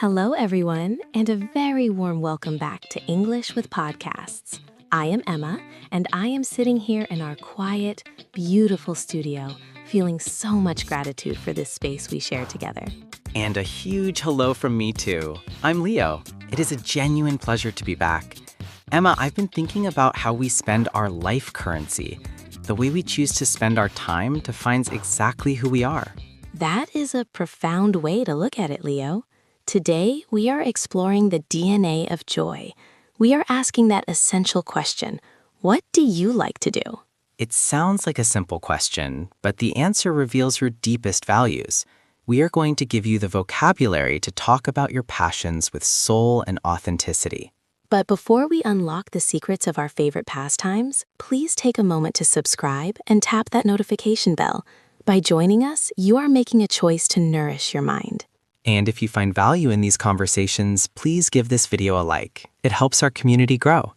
Hello, everyone, and a very warm welcome back to English with Podcasts. I am Emma, and I am sitting here in our quiet, beautiful studio, feeling so much gratitude for this space we share together. And a huge hello from me too. I'm Leo. It is a genuine pleasure to be back. Emma, I've been thinking about how we spend our life currency. The way we choose to spend our time defines exactly who we are. That is a profound way to look at it, Leo. Today, we are exploring the DNA of joy. We are asking that essential question, what do you like to do? It sounds like a simple question, but the answer reveals your deepest values. We are going to give you the vocabulary to talk about your passions with soul and authenticity. But before we unlock the secrets of our favorite pastimes, please take a moment to subscribe and tap that notification bell. By joining us, you are making a choice to nourish your mind. And if you find value in these conversations, please give this video a like. It helps our community grow.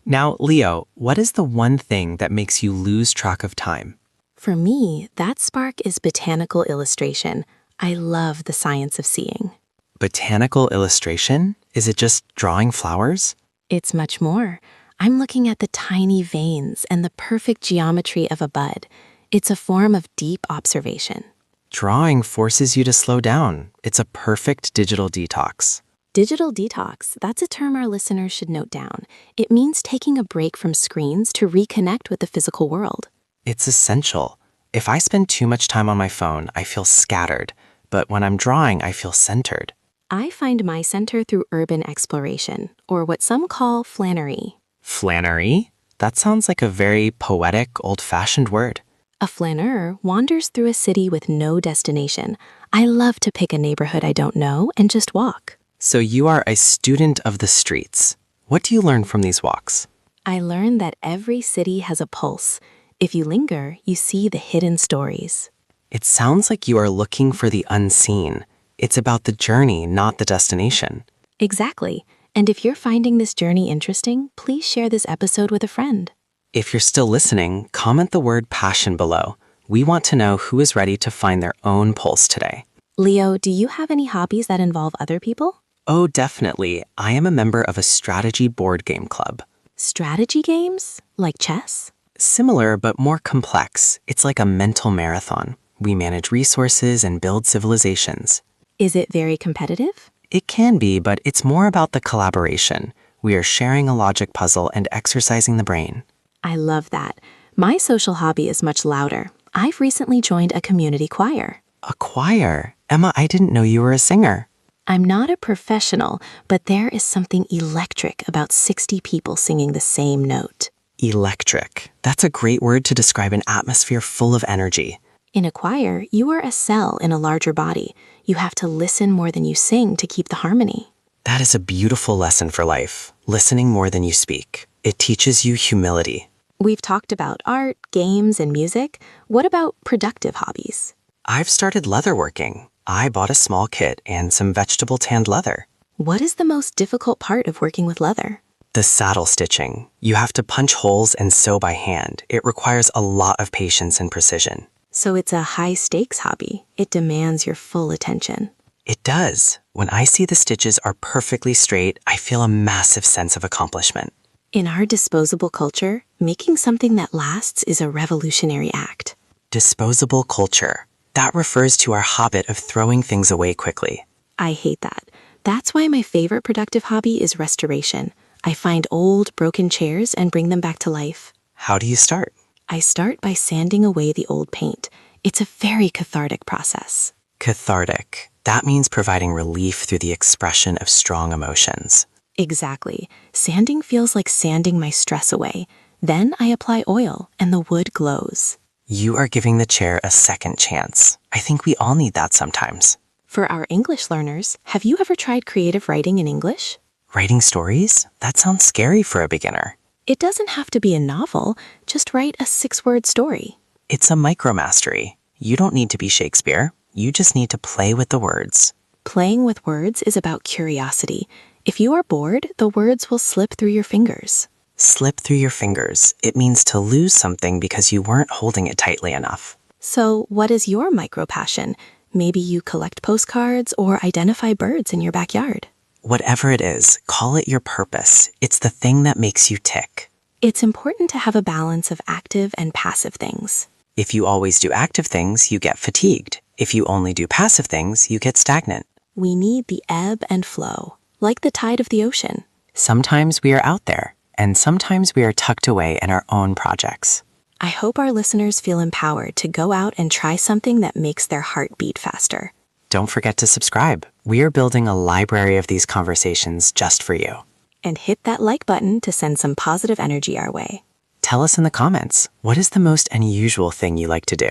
Now, Leo, what is the one thing that makes you lose track of time? For me, that spark is Botanical Illustration. I love the science of seeing. Botanical illustration? Is it just drawing flowers? It's much more. I'm looking at the tiny veins and the perfect geometry of a bud. It's a form of deep observation. Drawing forces you to slow down. It's a perfect digital detox. Digital detox, that's a term our listeners should note down. It means taking a break from screens to reconnect with the physical world. It's essential. If I spend too much time on my phone, I feel scattered. But when I'm drawing, I feel centered. I find my center through urban exploration, or what some call flannery. Flannery? That sounds like a very poetic, old-fashioned word. A flaneur wanders through a city with no destination. I love to pick a neighborhood I don't know and just walk. So you are a student of the streets. What do you learn from these walks? I learned that every city has a pulse. If you linger, you see the hidden stories. It sounds like you are looking for the unseen. It's about the journey, not the destination. Exactly. And if you're finding this journey interesting, please share this episode with a friend. If you're still listening, comment the word passion below. We want to know who is ready to find their own pulse today. Leo, do you have any hobbies that involve other people? Oh, definitely. I am a member of a strategy board game club. Strategy games? Like chess? Similar, but more complex. It's like a mental marathon. We manage resources and build civilizations. Is it very competitive? It can be, but it's more about the collaboration. We are sharing a logic puzzle and exercising the brain. I love that. My social hobby is much louder. I've recently joined a community choir. A choir? Emma, I didn't know you were a singer. I'm not a professional, but there is something electric about 60 people singing the same note. Electric. That's a great word to describe an atmosphere full of energy. In a choir, you are a cell in a larger body. You have to listen more than you sing to keep the harmony. That is a beautiful lesson for life. Listening more than you speak. It teaches you humility. We've talked about art, games, and music. What about productive hobbies? I've started leatherworking. I bought a small kit and some vegetable tanned leather. What is the most difficult part of working with leather? The saddle stitching. You have to punch holes and sew by hand. It requires a lot of patience and precision. So it's a high-stakes hobby. It demands your full attention. It does. When I see the stitches are perfectly straight, I feel a massive sense of accomplishment. In our disposable culture, making something that lasts is a revolutionary act. Disposable culture. That refers to our habit of throwing things away quickly. I hate that. That's why my favorite productive hobby is restoration. I find old, broken chairs and bring them back to life. How do you start? I start by sanding away the old paint. It's a very cathartic process. Cathartic. That means providing relief through the expression of strong emotions. Exactly. Sanding feels like sanding my stress away. Then I apply oil and the wood glows. You are giving the chair a second chance. I think we all need that sometimes. For our English learners, have you ever tried creative writing in English? Writing stories? That sounds scary for a beginner. It doesn't have to be a novel. Just write a 6-word story. It's a micromastery. You don't need to be Shakespeare. You just need to play with the words. Playing with words is about curiosity. If you are bored, the words will slip through your fingers. Slip through your fingers. It means to lose something because you weren't holding it tightly enough. So, what is your micro passion? Maybe you collect postcards or identify birds in your backyard. Whatever it is, call it your purpose. It's the thing that makes you tick. It's important to have a balance of active and passive things. If you always do active things, you get fatigued. If you only do passive things, you get stagnant. We need the ebb and flow, like the tide of the ocean. Sometimes we are out there, and sometimes we are tucked away in our own projects. I hope our listeners feel empowered to go out and try something that makes their heart beat faster. Don't forget to subscribe. We are building a library of these conversations just for you. And hit that like button to send some positive energy our way. Tell us in the comments, what is the most unusual thing you like to do?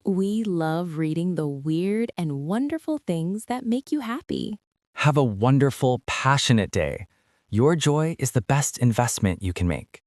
We love reading the weird and wonderful things that make you happy. Have a wonderful, passionate day. Your joy is the best investment you can make.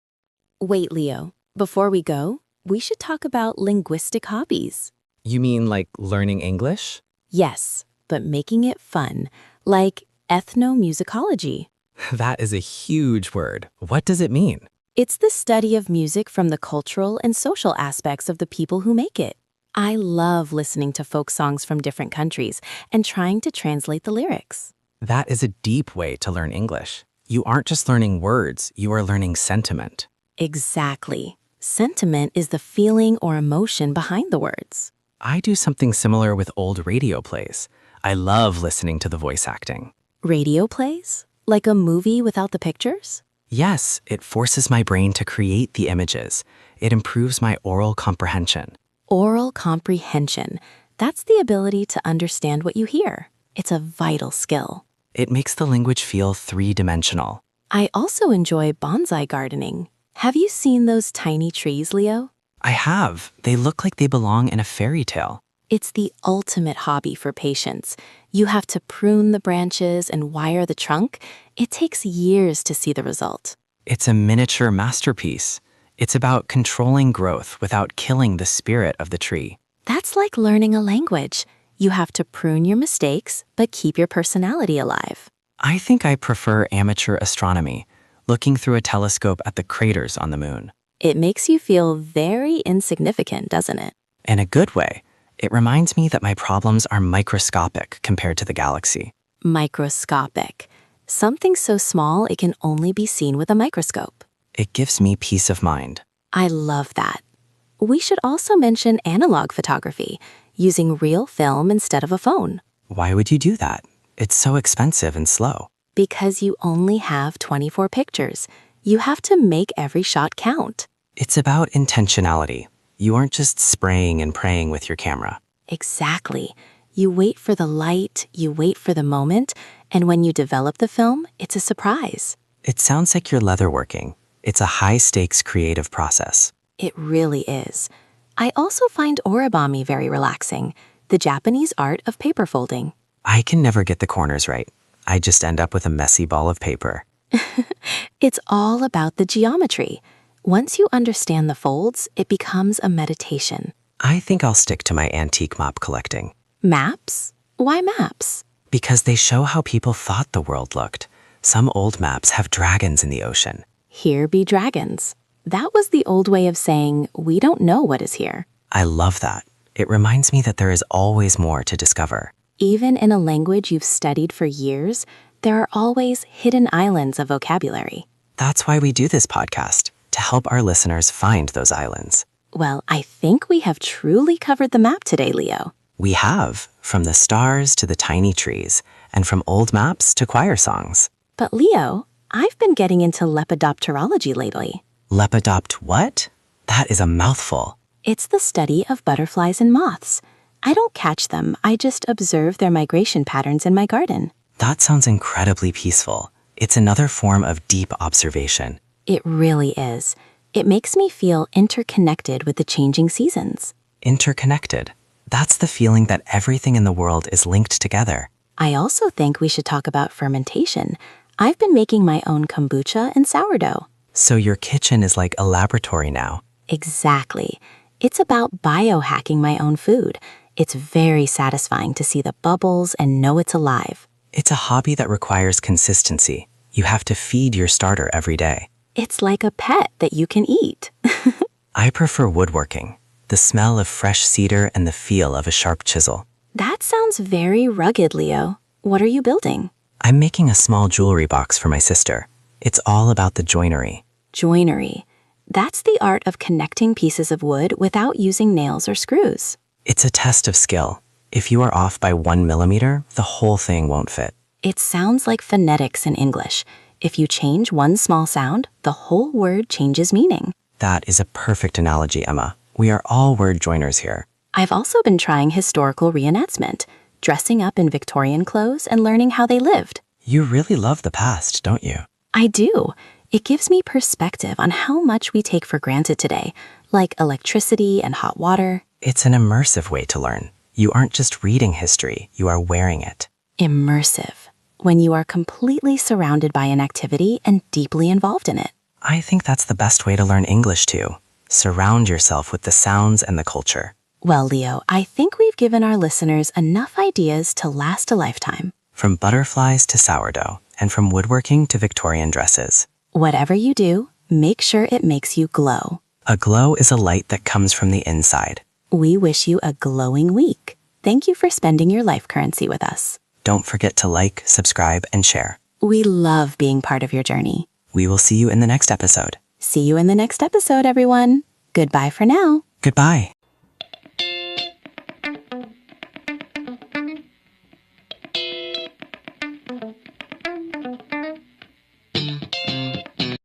Wait, Leo, before we go, we should talk about linguistic hobbies. You mean like learning English? Yes, but making it fun, like ethnomusicology. That is a huge word. What does it mean? It's the study of music from the cultural and social aspects of the people who make it. I love listening to folk songs from different countries and trying to translate the lyrics. That is a deep way to learn English. You aren't just learning words, you are learning sentiment. Exactly. Sentiment is the feeling or emotion behind the words. I do something similar with old radio plays. I love listening to the voice acting. Radio plays? Like a movie without the pictures? Yes, it forces my brain to create the images. It improves my oral comprehension. Oral comprehension. That's the ability to understand what you hear. It's a vital skill. It makes the language feel three-dimensional. I also enjoy bonsai gardening. Have you seen those tiny trees, Leo? I have. They look like they belong in a fairy tale. It's the ultimate hobby for patience. You have to prune the branches and wire the trunk. It takes years to see the result. It's a miniature masterpiece. It's about controlling growth without killing the spirit of the tree. That's like learning a language. You have to prune your mistakes, but keep your personality alive. I think I prefer amateur astronomy, looking through a telescope at the craters on the moon. It makes you feel very insignificant, doesn't it? In a good way. It reminds me that my problems are microscopic compared to the galaxy. Microscopic. Something so small it can only be seen with a microscope. It gives me peace of mind. I love that. We should also mention analog photography, using real film instead of a phone. Why would you do that? It's so expensive and slow. Because you only have 24 pictures. You have to make every shot count. It's about intentionality. You aren't just spraying and praying with your camera. Exactly. You wait for the light, you wait for the moment, and when you develop the film, it's a surprise. It sounds like you're leatherworking. It's a high-stakes creative process. It really is. I also find origami very relaxing, the Japanese art of paper folding. I can never get the corners right. I just end up with a messy ball of paper. It's all about the geometry. Once you understand the folds, it becomes a meditation. I think I'll stick to my antique map collecting. Maps? Why maps? Because they show how people thought the world looked. Some old maps have dragons in the ocean. Here be dragons. That was the old way of saying, we don't know what is here. I love that. It reminds me that there is always more to discover. Even in a language you've studied for years, there are always hidden islands of vocabulary. That's why we do this podcast, to help our listeners find those islands. Well, I think we have truly covered the map today, Leo. We have, from the stars to the tiny trees, and from old maps to choir songs. But Leo, I've been getting into lepidopterology lately. Lepidopt what? That is a mouthful. It's the study of butterflies and moths. I don't catch them, I just observe their migration patterns in my garden. That sounds incredibly peaceful. It's another form of deep observation. It really is. It makes me feel interconnected with the changing seasons. Interconnected. That's the feeling that everything in the world is linked together. I also think we should talk about fermentation. I've been making my own kombucha and sourdough. So your kitchen is like a laboratory now. Exactly. It's about biohacking my own food. It's very satisfying to see the bubbles and know it's alive. It's a hobby that requires consistency. You have to feed your starter every day. It's like a pet that you can eat. I prefer woodworking. The smell of fresh cedar and the feel of a sharp chisel. That sounds very rugged, Leo. What are you building? I'm making a small jewelry box for my sister. It's all about the joinery. Joinery. That's the art of connecting pieces of wood without using nails or screws. It's a test of skill. If you are off by 1 millimeter, the whole thing won't fit. It sounds like phonetics in English. If you change one small sound, the whole word changes meaning. That is a perfect analogy, Emma. We are all word joiners here. I've also been trying historical reenactment, dressing up in Victorian clothes and learning how they lived. You really love the past, don't you? I do. It gives me perspective on how much we take for granted today, like electricity and hot water. It's an immersive way to learn. You aren't just reading history, you are wearing it. Immersive. When you are completely surrounded by an activity and deeply involved in it. I think that's the best way to learn English too. Surround yourself with the sounds and the culture. Well, Leo, I think we've given our listeners enough ideas to last a lifetime. From butterflies to sourdough, and from woodworking to Victorian dresses. Whatever you do, make sure it makes you glow. A glow is a light that comes from the inside. We wish you a glowing week. Thank you for spending your life currency with us. Don't forget to like, subscribe, and share. We love being part of your journey. We will see you in the next episode. See you in the next episode, everyone. Goodbye for now. Goodbye.